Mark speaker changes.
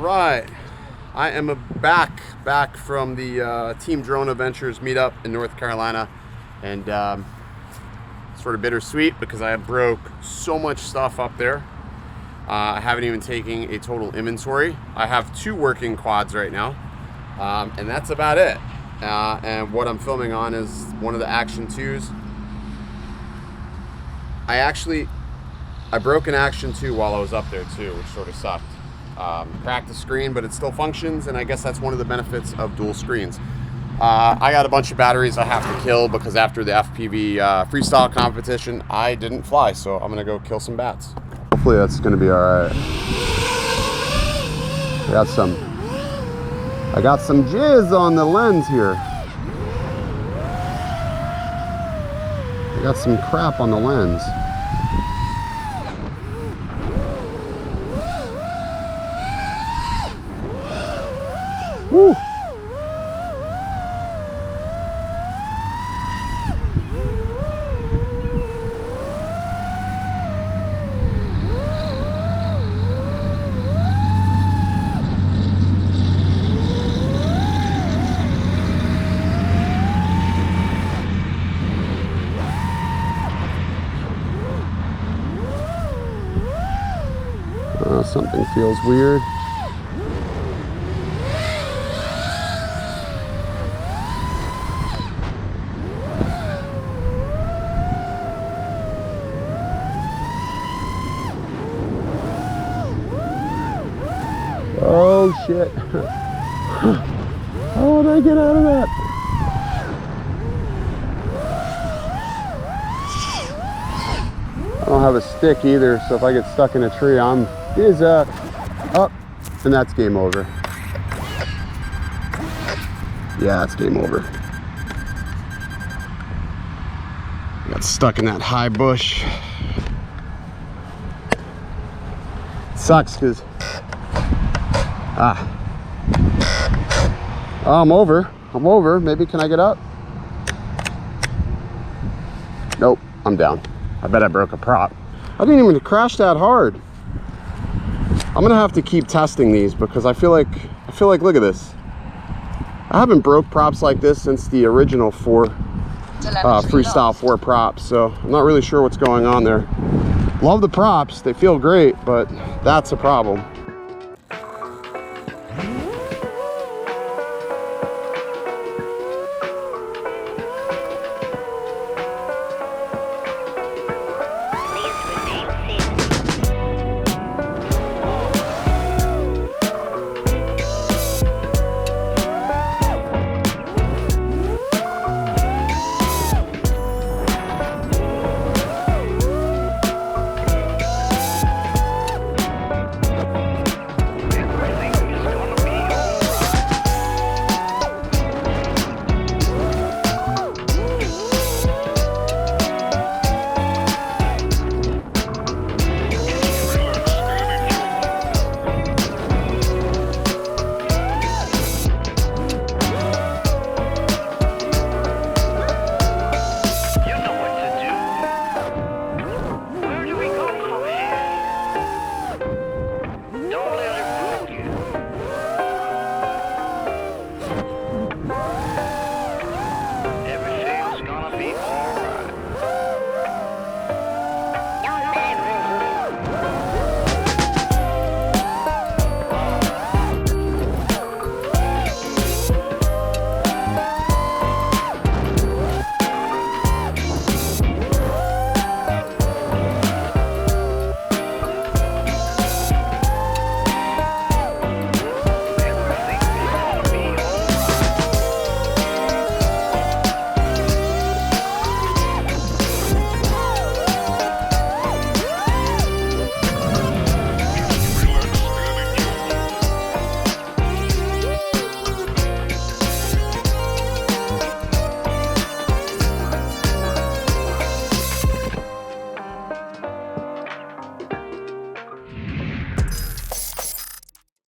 Speaker 1: right, I am back from the Team Drone Adventures meetup in North Carolina, and sort of bittersweet because I broke so much stuff up there. I haven't even taken a total inventory. I have 2 working quads right now, and that's about it. And what I'm filming on is one of the Action 2s. I broke an Action 2 while I was up there too, which sort of sucked. Cracked the screen, but it still functions, and I guess that's one of the benefits of dual screens. I got a bunch of batteries I have to kill because after the FPV freestyle competition, I didn't fly, so I'm gonna go kill some bats. Hopefully that's gonna be all right. I got some jizz on the lens here. I got some crap on the lens. Woo! Something feels weird. Oh shit. How did I get out of that? I don't have a stick either, so if I get stuck in a tree, I'm up, and that's game over. Yeah, it's game over. Got stuck in that high bush. Sucks because oh, I'm over. Maybe can I get up? Nope, I'm down. I bet I broke a prop. I didn't even crash that hard. I'm gonna have to keep testing these because I feel like look at this. I haven't broke props like this since the original freestyle 4 props, so I'm not really sure what's going on there. Love the props, they feel great, but that's a problem.